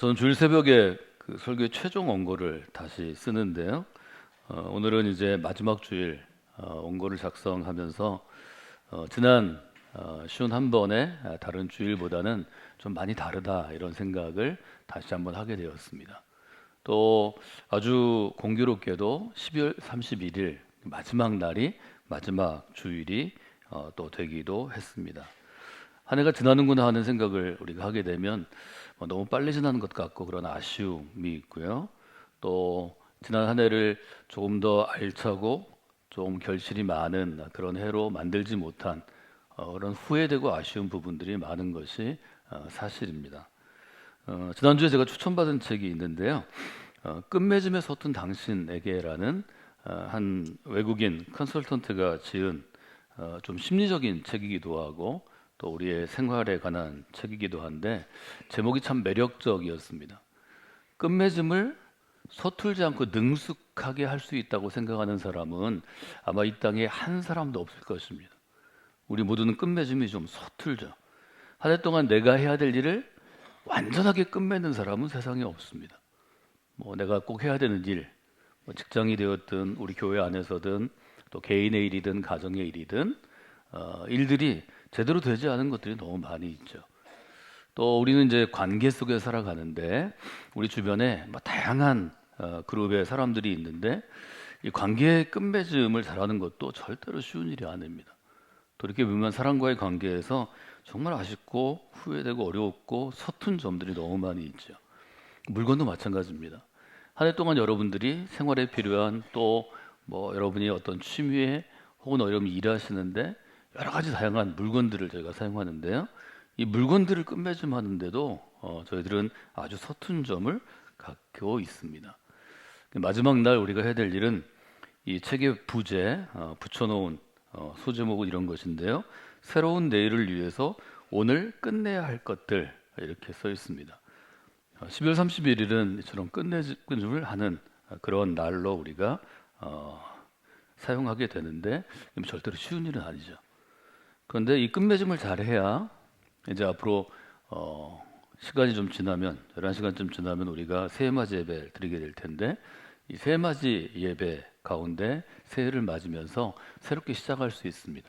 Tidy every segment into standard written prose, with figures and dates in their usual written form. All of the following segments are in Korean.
저는 주일 새벽에 그 설교의 최종 원고를 다시 쓰는데요. 오늘은 이제 마지막 주일 원고를 작성하면서 지난 쉬운 한 번에 다른 주일보다는 좀 많이 다르다 이런 생각을 다시 한번 하게 되었습니다. 또 아주 공교롭게도 12월 31일 마지막 날이 마지막 주일이 또 되기도 했습니다. 한 해가 지나는구나 하는 생각을 우리가 하게 되면 너무 빨리 지나는 것 같고 그런 아쉬움이 있고요. 또 지난 한 해를 조금 더 알차고 좀 결실이 많은 그런 해로 만들지 못한 그런 후회되고 아쉬운 부분들이 많은 것이 사실입니다. 지난주에 제가 추천받은 책이 있는데요. 끝맺음에 서툰 당신에게라는 한 외국인 컨설턴트가 지은 좀 심리적인 책이기도 하고 또 우리의 생활에 관한 책이기도 한데 제목이 참 매력적이었습니다. 끝맺음을 서툴지 않고 능숙하게 할 수 있다고 생각하는 사람은 아마 이 땅에 한 사람도 없을 것입니다. 우리 모두는 끝맺음이 좀 서툴죠. 한 해 동안 내가 해야 될 일을 완전하게 끝맺는 사람은 세상에 없습니다. 뭐 내가 꼭 해야 되는 일, 뭐 직장이 되었든 우리 교회 안에서든 또 개인의 일이든 가정의 일이든 일들이 제대로 되지 않은 것들이 너무 많이 있죠. 또 우리는 이제 관계 속에 살아가는데 우리 주변에 뭐 다양한 그룹의 사람들이 있는데 이 관계의 끝맺음을 잘하는 것도 절대로 쉬운 일이 아닙니다. 또 이렇게 보면 사람과의 관계에서 정말 아쉽고 후회되고 어려웠고 서툰 점들이 너무 많이 있죠. 물건도 마찬가지입니다. 한 해 동안 여러분들이 생활에 필요한 또 뭐 여러분이 어떤 취미에 혹은 여러분이 일하시는데 여러 가지 다양한 물건들을 저희가 사용하는데요. 이 물건들을 끝맺음하는데도 저희들은 아주 서툰 점을 갖고 있습니다. 마지막 날 우리가 해야 될 일은 이 책의 부제 붙여놓은 소제목은 이런 것인데요. 새로운 내일을 위해서 오늘 끝내야 할 것들 이렇게 써 있습니다. 12월 31일은 이처럼 끝내줌을 하는 그런 날로 우리가 사용하게 되는데 절대로 쉬운 일은 아니죠. 그런데 이 끝맺음을 잘해야 이제 앞으로 시간이 좀 지나면 11시간쯤 지나면 우리가 새해맞이 예배를 드리게 될 텐데 이 새해맞이 예배 가운데 새해를 맞으면서 새롭게 시작할 수 있습니다.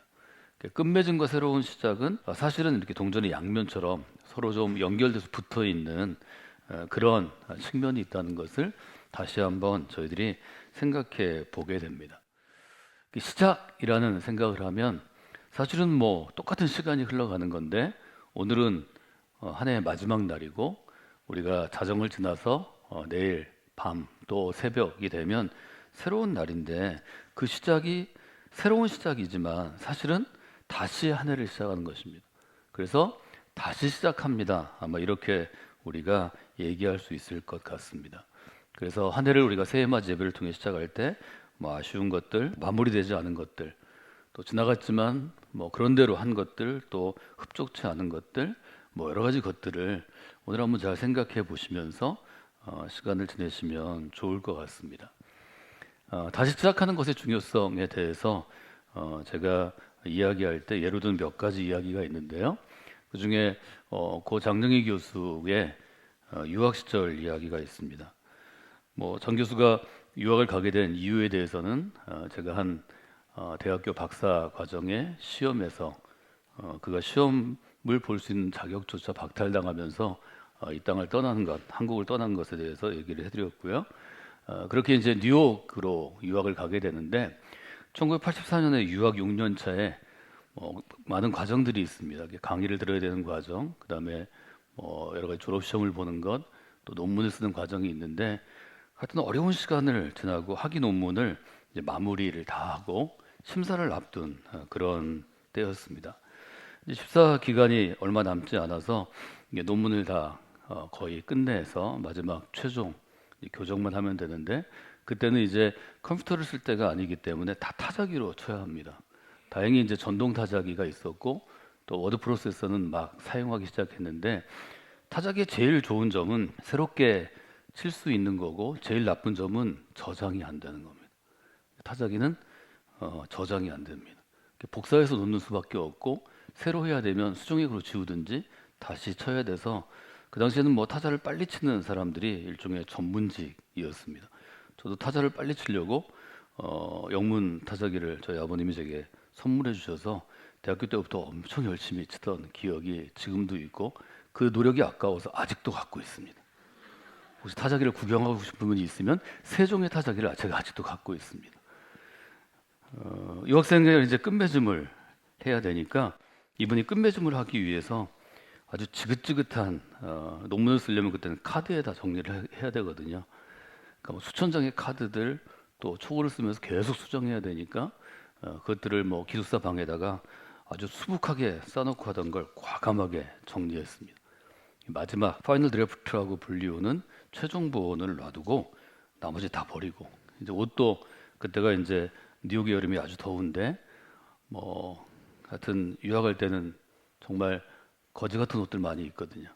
끝맺음과 새로운 시작은 사실은 이렇게 동전의 양면처럼 서로 좀 연결돼서 붙어 있는 그런 측면이 있다는 것을 다시 한번 저희들이 생각해 보게 됩니다. 시작이라는 생각을 하면 사실은 뭐 똑같은 시간이 흘러가는 건데 오늘은 한 해의 마지막 날이고 우리가 자정을 지나서 내일 밤 또 새벽이 되면 새로운 날인데 그 시작이 새로운 시작이지만 사실은 다시 한 해를 시작하는 것입니다. 그래서 다시 시작합니다. 아마 이렇게 우리가 얘기할 수 있을 것 같습니다. 그래서 한 해를 우리가 새해맞이 예배를 통해 시작할 때 뭐 아쉬운 것들, 마무리되지 않은 것들, 또 지나갔지만 뭐 그런 대로 한 것들, 또 흡족치 않은 것들, 뭐 여러 가지 것들을 오늘 한번 잘 생각해 보시면서 시간을 지내시면 좋을 것 같습니다. 다시 시작하는 것의 중요성에 대해서 제가 이야기할 때 예로 든 몇 가지 이야기가 있는데요. 그 중에 고 장정희 교수의 유학 시절 이야기가 있습니다. 뭐 장 교수가 유학을 가게 된 이유에 대해서는 제가 한 대학교 박사 과정의 시험에서 그가 시험을 볼 수 있는 자격조차 박탈당하면서 이 땅을 떠나는 것, 한국을 떠난 것에 대해서 얘기를 해드렸고요. 그렇게 이제 뉴욕으로 유학을 가게 되는데 1984년에 유학 6년 차에 많은 과정들이 있습니다. 강의를 들어야 되는 과정, 그 다음에 여러 가지 졸업 시험을 보는 것, 또 논문을 쓰는 과정이 있는데 하여튼 어려운 시간을 지나고 학위 논문을 이제 마무리를 다 하고 심사를 앞둔 그런 때였습니다. 이제 심사 기간이 얼마 남지 않아서 이게 논문을 다 거의 끝내서 마지막 최종 교정만 하면 되는데 그때는 이제 컴퓨터를 쓸 때가 아니기 때문에 다 타자기로 쳐야 합니다. 다행히 이제 전동 타자기가 있었고 또 워드 프로세서는 막 사용하기 시작했는데 타자기의 제일 좋은 점은 새롭게 칠 수 있는 거고 제일 나쁜 점은 저장이 안 되는 겁니다. 타자기는 저장이 안 됩니다. 복사해서 놓는 수밖에 없고 새로 해야 되면 수정액으로 지우든지 다시 쳐야 돼서 그 당시에는 뭐 타자를 빨리 치는 사람들이 일종의 전문직이었습니다. 저도 타자를 빨리 치려고 영문 타자기를 저희 아버님이 제게 선물해 주셔서 대학교 때부터 엄청 열심히 치던 기억이 지금도 있고 그 노력이 아까워서 아직도 갖고 있습니다. 혹시 타자기를 구경하고 싶은 분이 있으면 세종의 타자기를 제가 아직도 갖고 있습니다. 유학생을 이제 끝맺음을 해야 되니까 이분이 끝맺음을 하기 위해서 아주 지긋지긋한 논문을 쓰려면 그때는 카드에다 정리를 해야 되거든요. 그러니까 뭐 수천 장의 카드들 또 초고를 쓰면서 계속 수정해야 되니까 그것들을 뭐 기숙사 방에다가 아주 수북하게 쌓아놓고 하던 걸 과감하게 정리했습니다. 마지막 파이널 드래프트라고 불리우는 최종 보원을 놔두고 나머지 다 버리고 이제 옷도 그때가 이제 뉴욕의 여름이 아주 더운데 뭐 하여튼 유학할 때는 정말 거지 같은 옷들 많이 있거든요.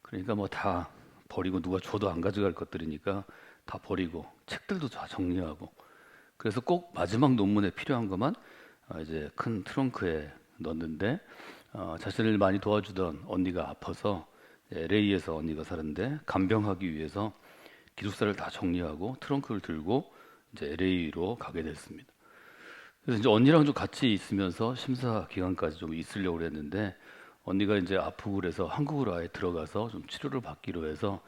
그러니까 뭐 다 버리고 누가 줘도 안 가져갈 것들이니까 다 버리고 책들도 다 정리하고 그래서 꼭 마지막 논문에 필요한 것만 이제 큰 트렁크에 넣었는데 자신을 많이 도와주던 언니가 아파서 LA에서 언니가 사는데 간병하기 위해서 기숙사를 다 정리하고 트렁크를 들고 이제 LA로 가게 됐습니다. 그래서 이제 언니랑 좀 같이 있으면서 심사 기간까지 좀 있으려고 그랬는데 언니가 이제 아프고 그래서 한국으로 아예 들어가서 좀 치료를 받기로 해서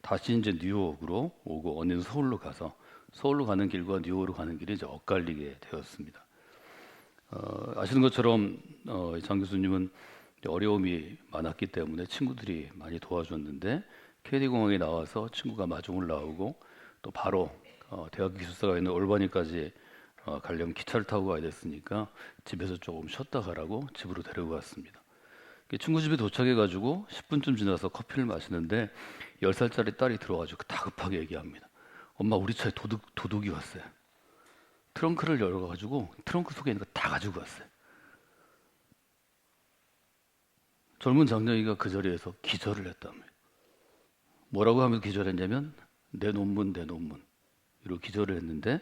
다시 이제 뉴욕으로 오고 언니는 서울로 가서 서울로 가는 길과 뉴욕으로 가는 길이 이제 엇갈리게 되었습니다. 아시는 것처럼 장 교수님은 어려움이 많았기 때문에 친구들이 많이 도와줬는데 케네디 공항에 나와서 친구가 마중을 나오고 또 바로 대학 기숙사가 있는 올바니까지 가려면 기차를 타고 가야 됐으니까 집에서 조금 쉬었다 가라고 집으로 데리고 갔습니다. 친구 집에 도착해가지고 10분쯤 지나서 커피를 마시는데 10살짜리 딸이 들어와가지고 다급하게 얘기합니다. 엄마 우리 차에 도둑이 왔어요. 트렁크를 열어가지고 트렁크 속에 있는 거 다 가지고 갔어요. 젊은 장녀이가 그 자리에서 기절을 했답니다. 뭐라고 하면서 기절했냐면 내 논문 이러고 기절을 했는데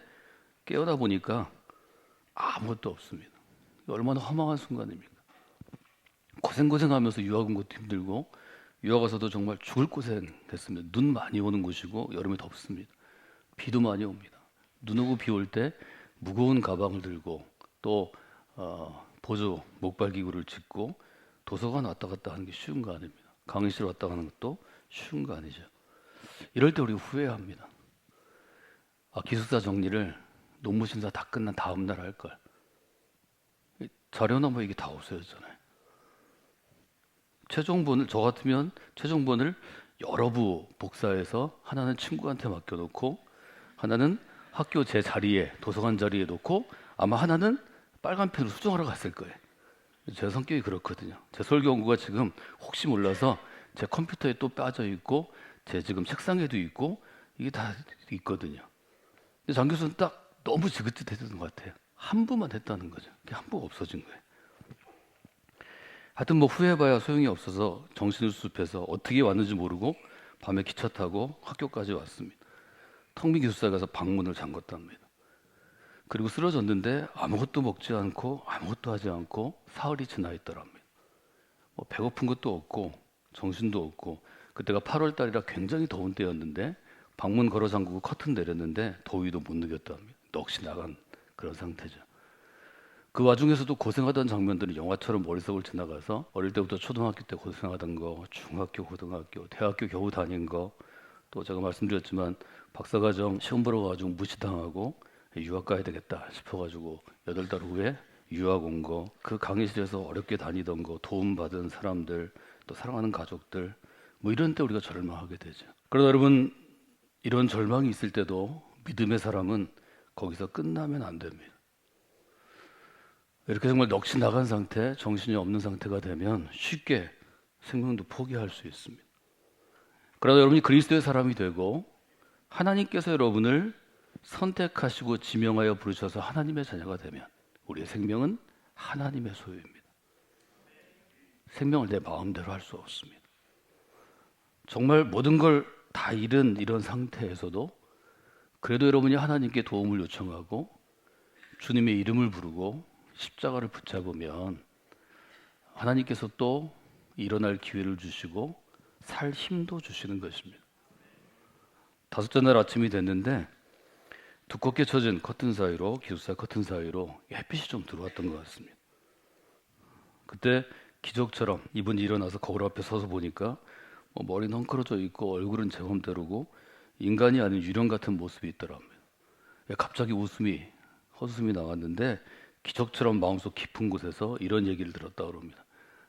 깨어나 보니까 아무것도 없습니다. 얼마나 허망한 순간입니까? 고생하면서 유학 온 것도 힘들고 유학 와서도 정말 죽을 고생했습니다. 눈 많이 오는 곳이고 여름에 덥습니다. 비도 많이 옵니다. 눈 오고 비 올 때 무거운 가방을 들고 또 보조 목발 기구를 짚고 도서관 왔다 갔다 하는 게 쉬운 거 아닙니다. 강의실 왔다 가는 것도 쉬운 거 아니죠. 이럴 때 우리 후회합니다. 기숙사 정리를 논문 심사 다 끝난 다음 날 할 걸. 자료나 뭐 이게 다 없어졌잖아요. 최종본을 저 같으면 최종본을 여러 부 복사해서 하나는 친구한테 맡겨놓고 하나는 학교 제 자리에 도서관 자리에 놓고 아마 하나는 빨간 펜으로 수정하러 갔을 거예요. 제 성격이 그렇거든요. 제 설교 원고가 지금 혹시 몰라서 제 컴퓨터에 또 빠져 있고 제 지금 책상에도 있고 이게 다 있거든요. 근데 장 교수는 딱 너무 지긋지긋했던 것 같아요. 한 부만 했다는 거죠. 한 부가 없어진 거예요. 하여튼 뭐 후회해봐야 소용이 없어서 정신을 수습해서 어떻게 왔는지 모르고 밤에 기차 타고 학교까지 왔습니다. 텅 빈 기숙사에 가서 방문을 잠궜답니다. 그리고 쓰러졌는데 아무것도 먹지 않고 아무것도 하지 않고 사흘이 지나 있더랍니다. 뭐 배고픈 것도 없고 정신도 없고 그때가 8월 달이라 굉장히 더운 때였는데 방문 걸어 잠그고 커튼 내렸는데 더위도 못 느꼈답니다. 넋이 나간 그런 상태죠. 그 와중에서도 고생하던 장면들은 영화처럼 머릿속을 지나가서 어릴 때부터 초등학교 때 고생하던 거, 중학교, 고등학교, 대학교 겨우 다닌 거, 또 제가 말씀드렸지만 박사과정 시험 보러 가지고 무시당하고 유학 가야 되겠다 싶어가지고 8달 후에 유학 온 거, 그 강의실에서 어렵게 다니던 거, 도움받은 사람들, 또 사랑하는 가족들, 뭐 이런 때 우리가 절망하게 되죠. 그러나 여러분, 이런 절망이 있을 때도 믿음의 사람은 거기서 끝나면 안 됩니다. 이렇게 정말 넋이 나간 상태, 정신이 없는 상태가 되면 쉽게 생명도 포기할 수 있습니다. 그러나 여러분이 그리스도의 사람이 되고 하나님께서 여러분을 선택하시고 지명하여 부르셔서 하나님의 자녀가 되면 우리의 생명은 하나님의 소유입니다. 생명을 내 마음대로 할 수 없습니다. 정말 모든 걸 다 잃은 이런 상태에서도 그래도 여러분이 하나님께 도움을 요청하고 주님의 이름을 부르고 십자가를 붙잡으면 하나님께서 또 일어날 기회를 주시고 살 힘도 주시는 것입니다. 다섯째 날 아침이 됐는데 두껍게 쳐진 커튼 사이로, 기숙사 커튼 사이로 햇빛이 좀 들어왔던 것 같습니다. 그때 기적처럼 이분이 일어나서 거울 앞에 서서 보니까 머리는 헝클어져 있고 얼굴은 제 맘대로고 인간이 아닌 유령 같은 모습이 있더라고요. 갑자기 헛웃음이 나왔는데 기적처럼 마음속 깊은 곳에서 이런 얘기를 들었다 그럽니다.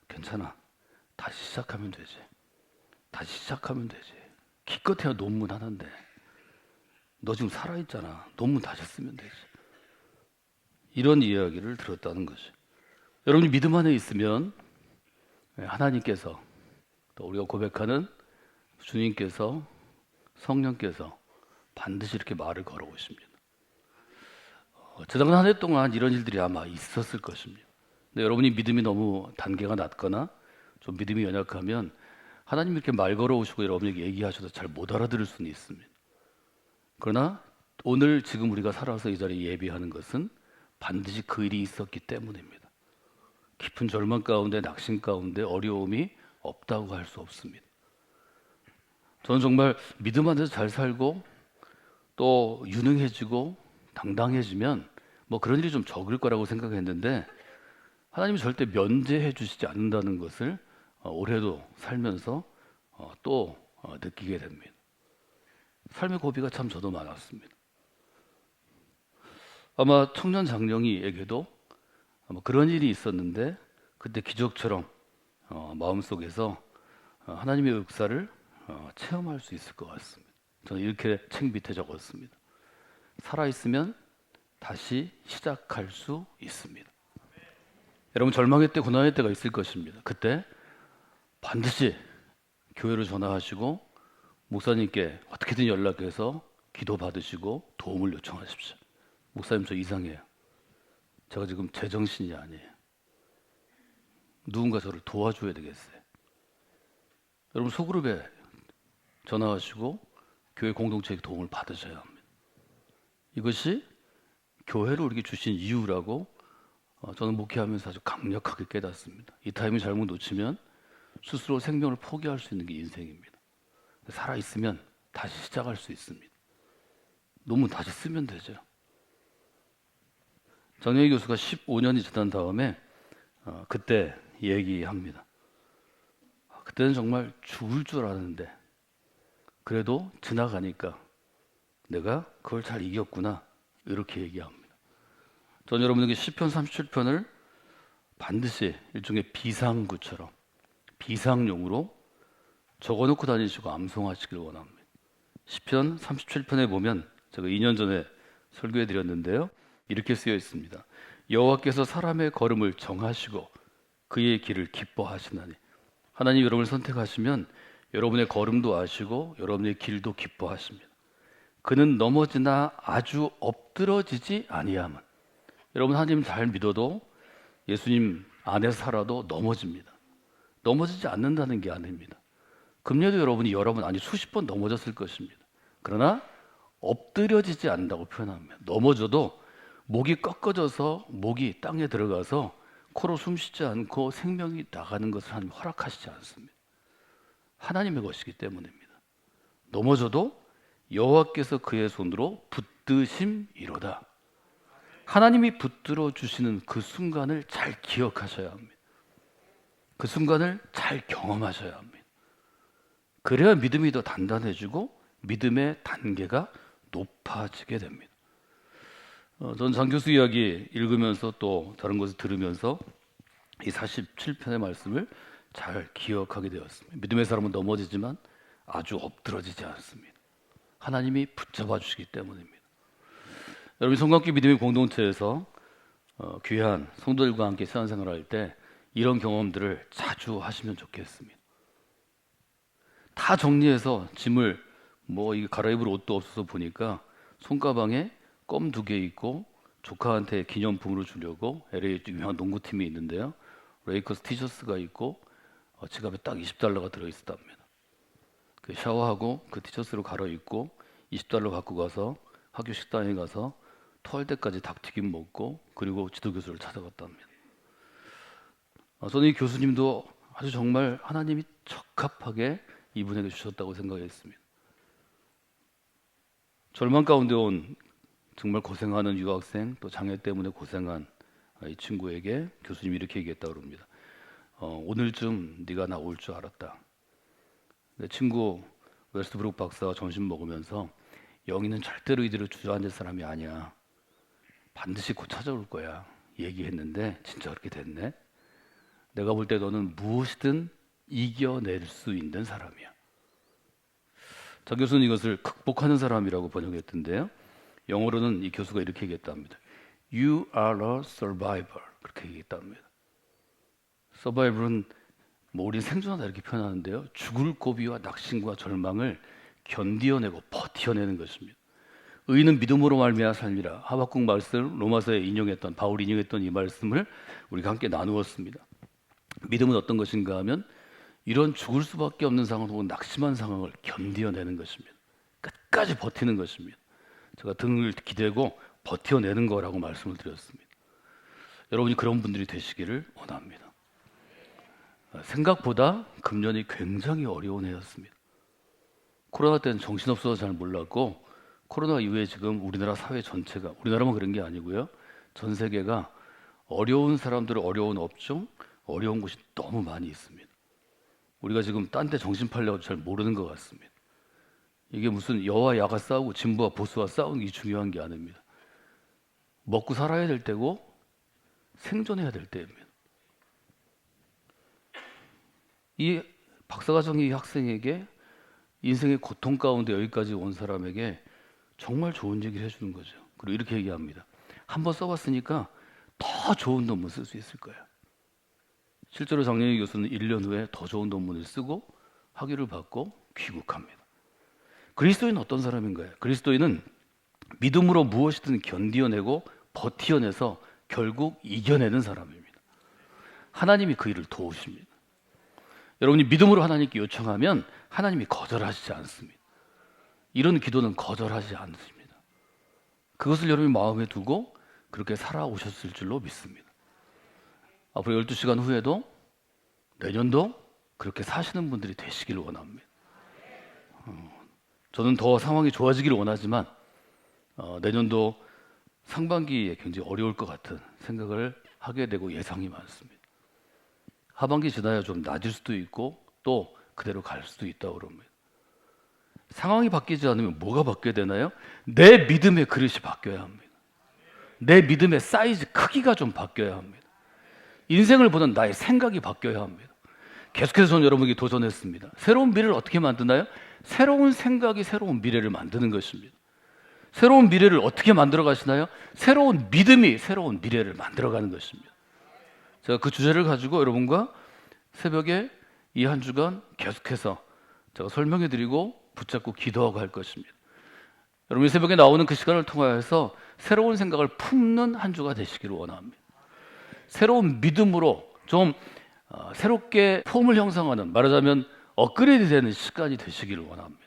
괜찮아. 다시 시작하면 되지. 다시 시작하면 되지. 기껏해야 논문 하는데 너 지금 살아있잖아. 논문 다시 쓰면 되지. 이런 이야기를 들었다는 거죠. 여러분이 믿음 안에 있으면 하나님께서 또 우리가 고백하는 주님께서 성령께서 반드시 이렇게 말을 걸어오십니다. 지난 한 해 동안 이런 일들이 아마 있었을 것입니다. 근데 여러분이 믿음이 너무 단계가 낮거나 좀 믿음이 연약하면 하나님이 이렇게 말 걸어오시고 여러분에게 얘기하셔도 잘 못 알아들을 수는 있습니다. 그러나 오늘 지금 우리가 살아서 이 자리에 예비하는 것은 반드시 그 일이 있었기 때문입니다. 깊은 절망 가운데, 낙심 가운데 어려움이 없다고 할 수 없습니다. 저는 정말 믿음 안에서 잘 살고 또 유능해지고 당당해지면 그런 일이 좀 적을 거라고 생각했는데 하나님이 절대 면제해 주시지 않는다는 것을 올해도 살면서 또 느끼게 됩니다. 삶의 고비가 참 저도 많았습니다. 아마 청년 장령이에게도 아마 그런 일이 있었는데 그때 기적처럼 마음속에서 하나님의 역사를 체험할 수 있을 것 같습니다. 저는 이렇게 책 밑에 적었습니다. 살아있으면 다시 시작할 수 있습니다. 여러분 절망의 때, 고난의 때가 있을 것입니다. 그때 반드시 교회로 전화하시고 목사님께 어떻게든 연락해서 기도 받으시고 도움을 요청하십시오. 목사님 저 이상해요. 제가 지금 제정신이 아니에요. 누군가 저를 도와줘야 되겠어요. 여러분 소그룹에 전화하시고 교회 공동체의 도움을 받으셔야 합니다. 이것이 교회를 우리에게 주신 이유라고 저는 목회하면서 아주 강력하게 깨닫습니다. 이 타이밍 잘못 놓치면 스스로 생명을 포기할 수 있는 게 인생입니다. 살아있으면 다시 시작할 수 있습니다. 논문 다시 쓰면 되죠. 정영희 교수가 15년이 지난 다음에 그때 얘기합니다. 그때는 정말 죽을 줄 알았는데 그래도 지나가니까 내가 그걸 잘 이겼구나 이렇게 얘기합니다. 저는 여러분에게 시편 37편을 반드시 일종의 비상구처럼 비상용으로 적어놓고 다니시고 암송하시길 원합니다. 시편 37편에 보면 제가 2년 전에 설교해 드렸는데요. 이렇게 쓰여 있습니다. 여호와께서 사람의 걸음을 정하시고 그의 길을 기뻐하시나니. 하나님 여러분을 선택하시면 여러분의 걸음도 아시고 여러분의 길도 기뻐하십니다. 그는 넘어지나 아주 엎드러지지 아니함은. 여러분 하나님 잘 믿어도 예수님 안에서 살아도 넘어집니다. 넘어지지 않는다는 게 아닙니다. 금년에도 여러분이 아니 수십 번 넘어졌을 것입니다. 그러나 엎드려지지 않는다고 표현합니다. 넘어져도 목이 꺾어져서 목이 땅에 들어가서 코로 숨 쉬지 않고 생명이 나가는 것을 하나님 허락하시지 않습니다. 하나님의 것이기 때문입니다. 넘어져도 여호와께서 그의 손으로 붙드심이로다. 하나님이 붙들어 주시는 그 순간을 잘 기억하셔야 합니다. 그 순간을 잘 경험하셔야 합니다. 그래야 믿음이 더 단단해지고 믿음의 단계가 높아지게 됩니다. 저는 장 교수 이야기 읽으면서 또 다른 것을 들으면서 이 47편의 말씀을 잘 기억하게 되었습니다. 믿음의 사람은 넘어지지만 아주 엎드러지지 않습니다. 하나님이 붙잡아 주시기 때문입니다. 여러분 성곽기 믿음의 공동체에서 귀한 성도들과 함께 신앙생활할 때 이런 경험들을 자주 하시면 좋겠습니다. 다 정리해서 짐을 이게 갈아입을 옷도 없어서 보니까 손가방에 껌 2개 있고 조카한테 기념품으로 주려고 LA 유명한 농구팀이 있는데요. 레이커스 티셔츠가 있고 지갑에 딱 $20가 들어있었답니다. 그 샤워하고 그 티셔츠로 갈아입고 $20 갖고 가서 학교 식당에 가서 토할 때까지 닭튀김 먹고 그리고 지도교수를 찾아갔답니다. 저는 이 교수님도 아주 정말 하나님이 적합하게 이분에게 주셨다고 생각했습니다. 절망 가운데 온 정말 고생하는 유학생, 또 장애 때문에 고생한 이 친구에게 교수님이 이렇게 얘기했다고 합니다. 오늘쯤 네가 나올 줄 알았다. 내 친구 웨스트브룩 박사가 점심 먹으면서 영희는 절대로 이대로 주저앉을 사람이 아니야. 반드시 곧 찾아올 거야. 얘기했는데 진짜 그렇게 됐네. 내가 볼 때 너는 무엇이든 이겨낼 수 있는 사람이야. 자, 교수는 이것을 극복하는 사람이라고 번역했던데요. 영어로는 이 교수가 이렇게 얘기했답니다. You are a survivor. 그렇게 얘기했답니다. survivor은 우리 생존하다 이렇게 표현하는데요. 죽을 고비와 낙심과 절망을 견디어내고 버텨내는 것입니다. 의인은 믿음으로 말미암아 살리라. 하박국 말씀 로마서에 인용했던 바울이 인용했던 이 말씀을 우리가 함께 나누었습니다. 믿음은 어떤 것인가 하면 이런 죽을 수밖에 없는 상황 혹은 낙심한 상황을 견디어내는 것입니다. 끝까지 버티는 것입니다. 제가 등을 기대고 버텨내는 거라고 말씀을 드렸습니다. 여러분이 그런 분들이 되시기를 원합니다. 생각보다 금년이 굉장히 어려운 해였습니다. 코로나 때는 정신없어서 잘 몰랐고 코로나 이후에 지금 우리나라 사회 전체가, 우리나라만 그런 게 아니고요, 전 세계가 어려운 사람들, 어려운 업종, 어려운 곳이 너무 많이 있습니다. 우리가 지금 딴 데 정신 팔려고 잘 모르는 것 같습니다. 이게 무슨 여와 야가 싸우고 진보와 보수와 싸우는 게 중요한 게 아닙니다. 먹고 살아야 될 때고 생존해야 될 때입니다. 이 박사과정의 학생에게 인생의 고통 가운데 여기까지 온 사람에게 정말 좋은 얘기를 해주는 거죠. 그리고 이렇게 얘기합니다. 한번 써봤으니까 더 좋은 논문 쓸 수 있을 거야. 실제로 장영희 교수는 1년 후에 더 좋은 논문을 쓰고 학위를 받고 귀국합니다. 그리스도인은 어떤 사람인가요? 그리스도인은 믿음으로 무엇이든 견디어내고 버티어내서 결국 이겨내는 사람입니다. 하나님이 그 일을 도우십니다. 여러분이 믿음으로 하나님께 요청하면 하나님이 거절하시지 않습니다. 이런 기도는 거절하지 않습니다. 그것을 여러분이 마음에 두고 그렇게 살아오셨을 줄로 믿습니다. 앞으로 12시간 후에도 내년도 그렇게 사시는 분들이 되시기를 원합니다. 저는 더 상황이 좋아지기를 원하지만 내년도 상반기에 굉장히 어려울 것 같은 생각을 하게 되고 예상이 많습니다. 하반기 지나야 좀 나아질 수도 있고 또 그대로 갈 수도 있다고 그럽니다. 상황이 바뀌지 않으면 뭐가 바뀌어야 되나요? 내 믿음의 그릇이 바뀌어야 합니다. 내 믿음의 사이즈, 크기가 좀 바뀌어야 합니다. 인생을 보는 나의 생각이 바뀌어야 합니다. 계속해서 저는 여러분에게 도전했습니다. 새로운 미래를 어떻게 만드나요? 새로운 생각이 새로운 미래를 만드는 것입니다. 새로운 미래를 어떻게 만들어 가시나요? 새로운 믿음이 새로운 미래를 만들어가는 것입니다. 제가 그 주제를 가지고 여러분과 새벽에 이 한 주간 계속해서 제가 설명해 드리고 붙잡고 기도하고 할 것입니다. 여러분이 새벽에 나오는 그 시간을 통하여서 새로운 생각을 품는 한 주가 되시기를 원합니다. 새로운 믿음으로 좀 새롭게 폼을 형성하는, 말하자면 업그레이드 되는 시간이 되시기를 원합니다.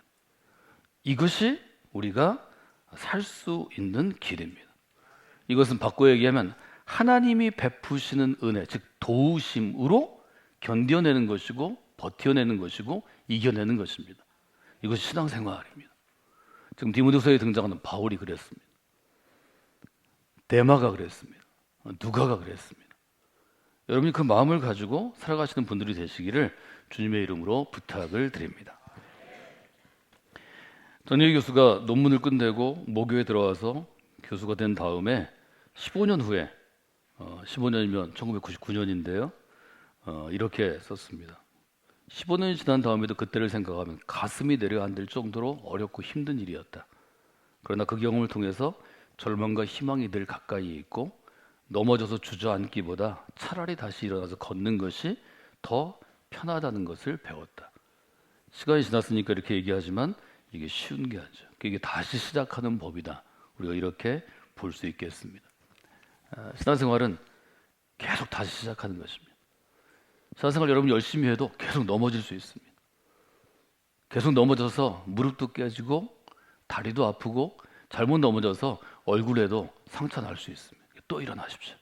이것이 우리가 살 수 있는 길입니다. 이것은 바꿔 얘기하면 하나님이 베푸시는 은혜, 즉 도우심으로 견뎌내는 것이고 버텨내는 것이고 이겨내는 것입니다. 이것이 신앙생활입니다. 지금 디모데후서에 등장하는 바울이 그랬습니다. 데마가 그랬습니다. 누가가 그랬습니다. 여러분이 그 마음을 가지고 살아가시는 분들이 되시기를 주님의 이름으로 부탁을 드립니다. 전효희 교수가 논문을 끝내고 모교에 들어와서 교수가 된 다음에 15년 후에 15년이면 1999년인데요. 이렇게 썼습니다. 15년이 지난 다음에도 그때를 생각하면 가슴이 내려앉을 정도로 어렵고 힘든 일이었다. 그러나 그 경험을 통해서 절망과 희망이 늘 가까이 있고 넘어져서 주저앉기보다 차라리 다시 일어나서 걷는 것이 더 편하다는 것을 배웠다. 시간이 지났으니까 이렇게 얘기하지만 이게 쉬운 게 아니죠. 이게 다시 시작하는 법이다. 우리가 이렇게 볼 수 있겠습니다. 신앙생활은 계속 다시 시작하는 것입니다. 신앙생활 여러분 열심히 해도 계속 넘어질 수 있습니다. 계속 넘어져서 무릎도 깨지고 다리도 아프고 잘못 넘어져서 얼굴에도 상처 날 수 있습니다. 또 일어나십시오.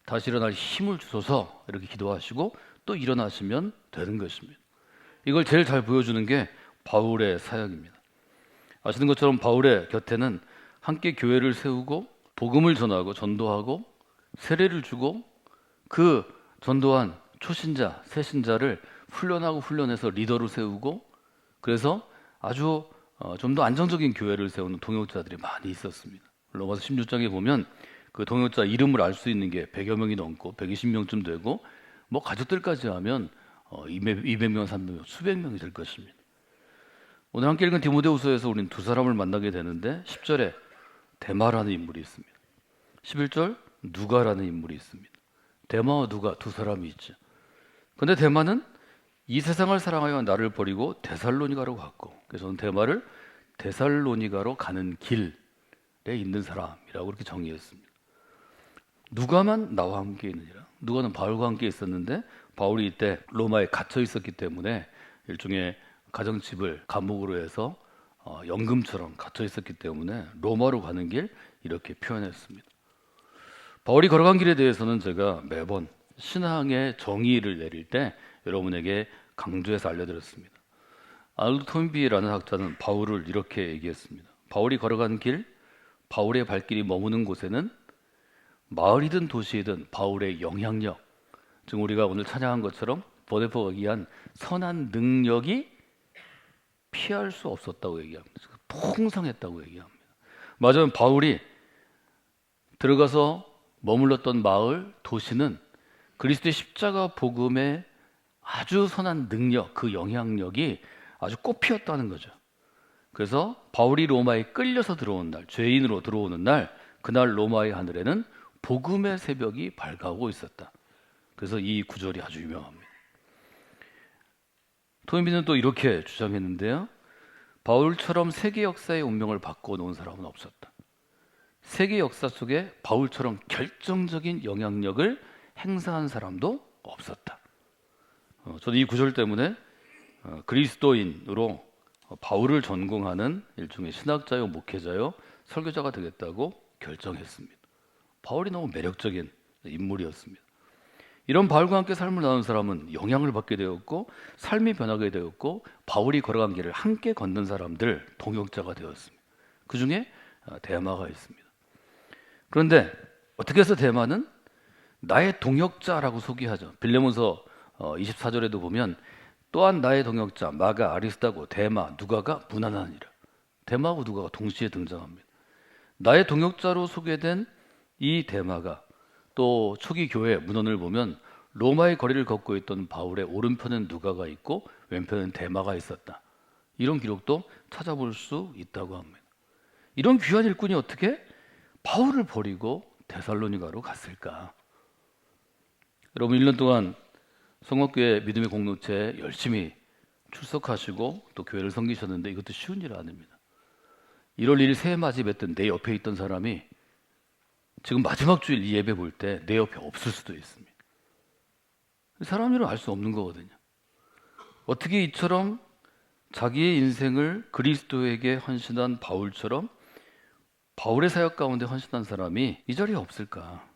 다시 일어날 힘을 주소서 이렇게 기도하시고 또 일어나시면 되는 것입니다. 이걸 제일 잘 보여주는 게 바울의 사역입니다. 아시는 것처럼 바울의 곁에는 함께 교회를 세우고 복음을 전하고 전도하고 세례를 주고 그 전도한 초신자, 새신자를 훈련하고 훈련해서 리더로 세우고 그래서 아주 좀 더 안정적인 교회를 세우는 동역자들이 많이 있었습니다. 로마서 16장에 보면 그 동역자 이름을 알 수 있는 게 100여 명이 넘고 120명쯤 되고 뭐 가족들까지 하면 200명, 300명, 수백 명이 될 것입니다. 오늘 함께 읽은 디모데후서에서 우리는 두 사람을 만나게 되는데 10절에 데마라는 인물이 있습니다. 11절 누가라는 인물이 있습니다. 데마와 누가 두 사람이 있죠. 근데 데마는 이 세상을 사랑하여 나를 버리고 데살로니가로 갔고, 그래서 저는 데마를 데살로니가로 가는 길에 있는 사람이라고 그렇게 정의했습니다. 누가만 나와 함께 있느니라. 누가는 바울과 함께 있었는데 바울이 이때 로마에 갇혀 있었기 때문에 일종의 가정집을 감옥으로 해서 연금처럼 갇혀 있었기 때문에 로마로 가는 길 이렇게 표현했습니다. 바울이 걸어간 길에 대해서는 제가 매번 신앙의 정의를 내릴 때 여러분에게 강조해서 알려드렸습니다. 알도 톰비라는 학자는 바울을 이렇게 얘기했습니다. 바울이 걸어간 길, 바울의 발길이 머무는 곳에는 마을이든 도시이든 바울의 영향력, 즉 우리가 오늘 찬양한 것처럼 보네포가 얘기한 선한 능력이 피할 수 없었다고 얘기합니다. 풍성했다고 얘기합니다. 맞아요. 바울이 들어가서 머물렀던 마을, 도시는 그리스도의 십자가 복음의 아주 선한 능력, 그 영향력이 아주 꽃피었다는 거죠. 그래서 바울이 로마에 끌려서 들어온 날, 죄인으로 들어오는 날, 그날 로마의 하늘에는 복음의 새벽이 밝아오고 있었다. 그래서 이 구절이 아주 유명합니다. 토인비는 또 이렇게 주장했는데요. 바울처럼 세계 역사의 운명을 바꿔놓은 사람은 없었다. 세계 역사 속에 바울처럼 결정적인 영향력을 행사한 사람도 없었다. 저는 이 구절 때문에 그리스도인으로 바울을 전공하는 일종의 신학자요, 목회자요, 설교자가 되겠다고 결정했습니다. 바울이 너무 매력적인 인물이었습니다. 이런 바울과 함께 삶을 나눈 사람은 영향을 받게 되었고 삶이 변하게 되었고 바울이 걸어간 길을 함께 걷는 사람들 동역자가 되었습니다. 그 중에 데마가 있습니다. 그런데 어떻게 해서 데마는 나의 동역자라고 소개하죠. 빌레몬서 24절에도 보면 또한 나의 동역자 마가, 아리스다고, 데마, 누가가 무난하니라. 데마하고 누가가 동시에 등장합니다. 나의 동역자로 소개된 이 데마가 또 초기 교회 문헌을 보면 로마의 거리를 걷고 있던 바울의 오른편은 누가가 있고 왼편은 데마가 있었다. 이런 기록도 찾아볼 수 있다고 합니다. 이런 귀한 일꾼이 어떻게 바울을 버리고 데살로니가로 갔을까? 여러분 1년 동안 성목교회 믿음의 공동체에 열심히 출석하시고 또 교회를 섬기셨는데 이것도 쉬운 일 아닙니다. 1월 1일 새해 맞이 뵀던 내 옆에 있던 사람이 지금 마지막 주일 이 예배 볼 때 내 옆에 없을 수도 있습니다. 사람 일은 알 수 없는 거거든요. 어떻게 이처럼 자기의 인생을 그리스도에게 헌신한 바울처럼 바울의 사역 가운데 헌신한 사람이 이 자리에 없을까?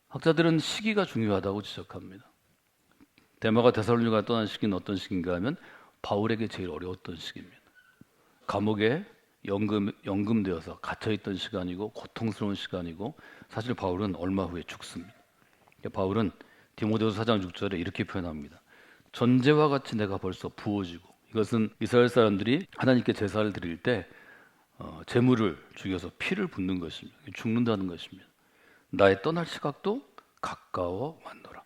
학자들은 시기가 중요하다고 지적합니다. 데마가 데살로니가 떠난 시기는 어떤 시기인가 하면 바울에게 제일 어려웠던 시기입니다. 감옥에 연금되어서 갇혀있던 시간이고 고통스러운 시간이고 사실 바울은 얼마 후에 죽습니다. 바울은 디모데후서 4장 6절에 이렇게 표현합니다. 전제와 같이 내가 벌써 부어지고, 이것은 이스라엘 사람들이 하나님께 제사를 드릴 때 제물을 죽여서 피를 붓는 것입니다. 죽는다는 것입니다. 나의 떠날 시각도 가까워 왔노라.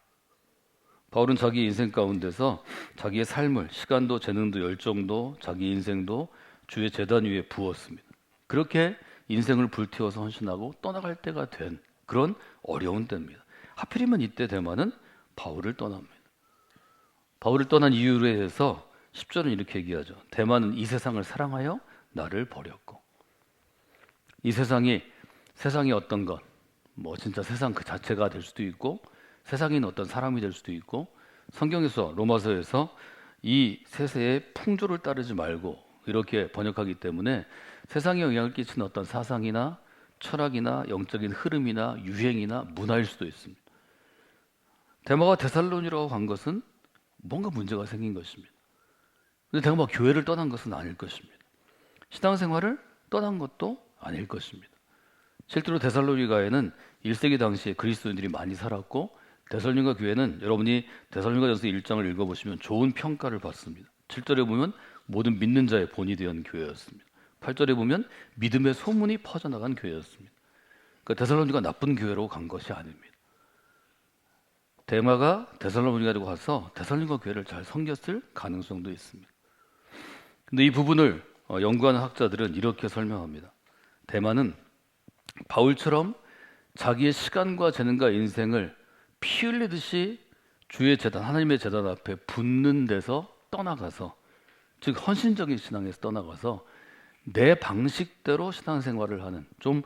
바울은 자기 인생 가운데서 자기의 삶을, 시간도 재능도 열정도 자기 인생도 주의 제단 위에 부었습니다. 그렇게 인생을 불태워서 헌신하고 떠나갈 때가 된 그런 어려운 때입니다. 하필이면 이때 데마는 바울을 떠납니다. 바울을 떠난 이유에 대해서 10절은 이렇게 얘기하죠. 데마는 이 세상을 사랑하여 나를 버렸고, 이 세상이 어떤 것, 뭐 진짜 세상 그 자체가 될 수도 있고 세상인 어떤 사람이 될 수도 있고, 성경에서 로마서에서 이 세세의 풍조를 따르지 말고 이렇게 번역하기 때문에 세상에 영향을 끼치는 어떤 사상이나 철학이나 영적인 흐름이나 유행이나 문화일 수도 있습니다. 데마가 데살로니가로 간 것은 뭔가 문제가 생긴 것입니다. 근데 내가 막 교회를 떠난 것은 아닐 것입니다. 신앙생활을 떠난 것도 아닐 것입니다. 실제로 데살로니가에는 1세기 당시에 그리스도인들이 많이 살았고, 데살로니가 교회는 여러분이 데살로니가전서 1장을 읽어보시면 좋은 평가를 받습니다. 7절에 보면 모든 믿는 자의 본이 된 교회였습니다. 8절에 보면 믿음의 소문이 퍼져나간 교회였습니다. 그러니까 데살로니가 나쁜 교회로 간 것이 아닙니다. 데마가 데살로니가로 가서 데살로니가 교회를 잘 섬겼을 가능성도 있습니다. 근데 이 부분을 연구하는 학자들은 이렇게 설명합니다. 데마는 바울처럼 자기의 시간과 재능과 인생을 피 흘리듯이 주의 재단, 하나님의 재단 앞에 붙는 데서 떠나가서, 즉 헌신적인 신앙에서 떠나가서 내 방식대로 신앙생활을 하는, 좀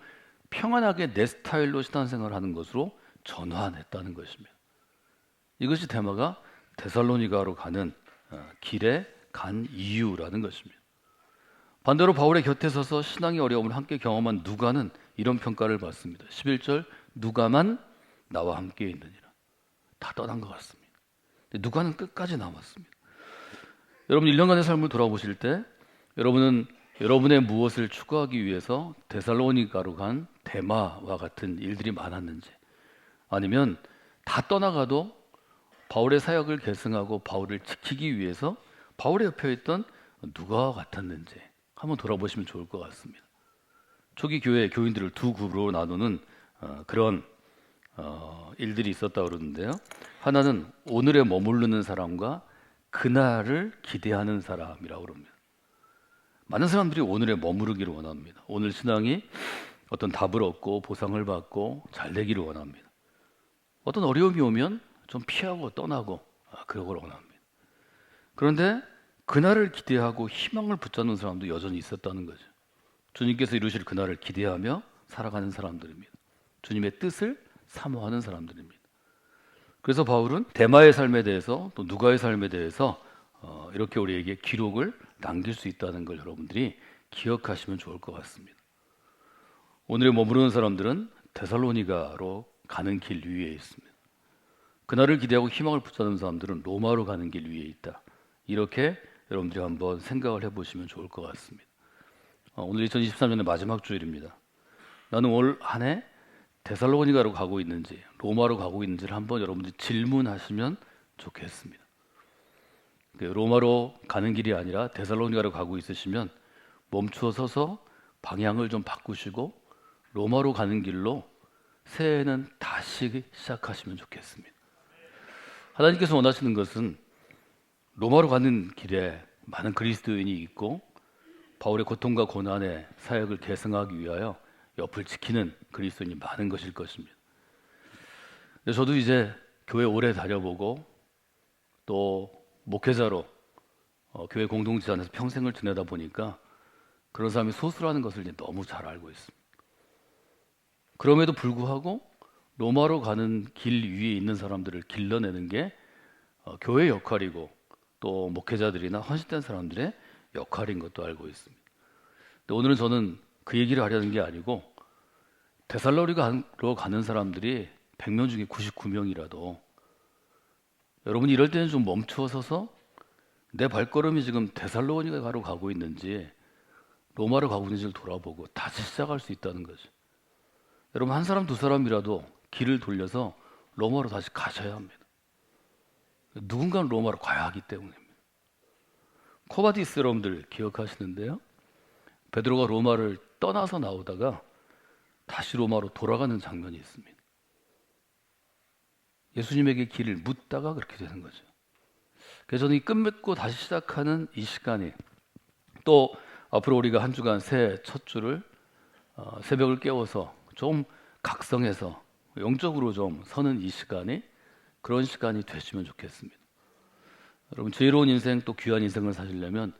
평안하게 내 스타일로 신앙생활을 하는 것으로 전환했다는 것입니다. 이것이 데마가 데살로니가로 가는 길에 간 이유라는 것입니다. 반대로 바울의 곁에 서서 신앙의 어려움을 함께 경험한 누가는 이런 평가를 받습니다. 11절, 누가만 나와 함께 있느니라. 다 떠난 것 같습니다. 누가는 끝까지 남았습니다. 여러분 1년간의 삶을 돌아보실 때 여러분은 여러분의 무엇을 추구하기 위해서 데살로니가로 간 데마와 같은 일들이 많았는지, 아니면 다 떠나가도 바울의 사역을 계승하고 바울을 지키기 위해서 바울의 옆에 있던 누가와 같았는지 한번 돌아보시면 좋을 것 같습니다. 초기 교회 교인들을 두 그룹으로 나누는 그런 일들이 있었다고 그러는데요. 하나는 오늘에 머무르는 사람과 그날을 기대하는 사람이라고 그럽니다. 많은 사람들이 오늘에 머무르기를 원합니다. 오늘 신앙이 어떤 답을 얻고 보상을 받고 잘 되기를 원합니다. 어떤 어려움이 오면 좀 피하고 떠나고 그러기를 원합니다. 그런데 그날을 기대하고 희망을 붙잡는 사람도 여전히 있었다는 거죠. 주님께서 이루실 그날을 기대하며 살아가는 사람들입니다. 주님의 뜻을 사모하는 사람들입니다. 그래서 바울은 데마의 삶에 대해서 또 누가의 삶에 대해서 이렇게 우리에게 기록을 남길 수 있다는 걸 여러분들이 기억하시면 좋을 것 같습니다. 오늘에 머무르는 사람들은 데살로니가로 가는 길 위에 있습니다. 그날을 기대하고 희망을 붙잡는 사람들은 로마로 가는 길 위에 있다. 이렇게 여러분들이 한번 생각을 해보시면 좋을 것 같습니다. 오늘 2023년의 마지막 주일입니다. 나는 올 한 해 데살로니가로 가고 있는지 로마로 가고 있는지를 한번 여러분들이 질문하시면 좋겠습니다. 로마로 가는 길이 아니라 데살로니가로 가고 있으시면 멈추어 서서 방향을 좀 바꾸시고 로마로 가는 길로 새해에는 다시 시작하시면 좋겠습니다. 하나님께서 원하시는 것은 로마로 가는 길에 많은 그리스도인이 있고 바울의 고통과 고난의 사역을 계승하기 위하여 옆을 지키는 그리스도인이 많은 것일 것입니다. 저도 이제 교회 오래 다녀보고 또 목회자로 교회 공동체 안에서 평생을 지내다 보니까 그런 사람이 소수라는 것을 이제 너무 잘 알고 있습니다. 그럼에도 불구하고 로마로 가는 길 위에 있는 사람들을 길러내는 게 교회의 역할이고 또 목회자들이나 헌신된 사람들의 역할인 것도 알고 있습니다. 근데 오늘은 저는 그 얘기를 하려는 게 아니고 데살로니가로 가는 사람들이 100명 중에 99명이라도 여러분이 이럴 때는 좀 멈추어 서서 내 발걸음이 지금 데살로니가로 가고 있는지 로마로 가고 있는지를 돌아보고 다시 시작할 수 있다는 거죠. 여러분 한 사람 두 사람이라도 길을 돌려서 로마로 다시 가셔야 합니다. 누군가는 로마로 가야 하기 때문입니다. 코바디스 여러분들 기억하시는데요. 베드로가 로마를 떠나서 나오다가 다시 로마로 돌아가는 장면이 있습니다. 예수님에게 길을 묻다가 그렇게 되는 거죠. 그래서 저는 이 끝맺고 다시 시작하는 이 시간이, 또 앞으로 우리가 한 주간 새해 첫 주를 새벽을 깨워서 좀 각성해서 영적으로 좀 서는 이 시간이 그런 시간이 되시면 좋겠습니다. 여러분 지혜로운 인생 또 귀한 인생을 사시려면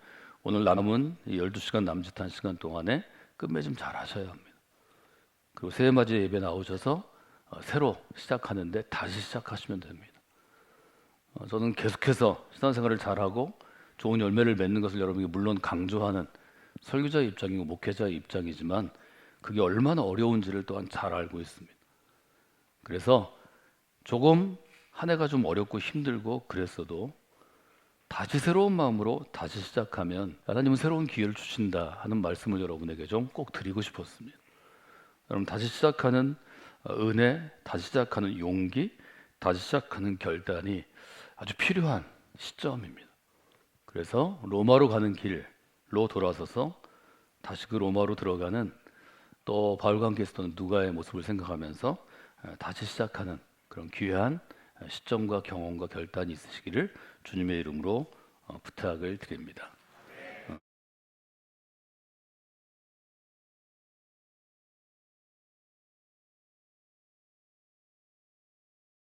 오늘 남은 12시간 남짓한 시간 동안에 끝맺음 잘 하셔야 합니다. 그리고 새해 맞이 예배 나오셔서 새로 시작하는데 다시 시작하시면 됩니다. 저는 계속해서 신앙생활을 잘하고 좋은 열매를 맺는 것을 여러분에게 물론 강조하는 설교자의 입장이고 목회자의 입장이지만 그게 얼마나 어려운지를 또한 잘 알고 있습니다. 그래서 조금 한 해가 좀 어렵고 힘들고 그랬어도 다시 새로운 마음으로 다시 시작하면 하나님은 새로운 기회를 주신다 하는 말씀을 여러분에게 좀 꼭 드리고 싶었습니다. 여러분, 다시 시작하는 은혜, 다시 시작하는 용기, 다시 시작하는 결단이 아주 필요한 시점입니다. 그래서 로마로 가는 길로 돌아서서 다시 그 로마로 들어가는, 또 바울과 함께 있었던 누가의 모습을 생각하면서 다시 시작하는 그런 귀한 시점과 경험과 결단이 있으시기를 주님의 이름으로 부탁을 드립니다.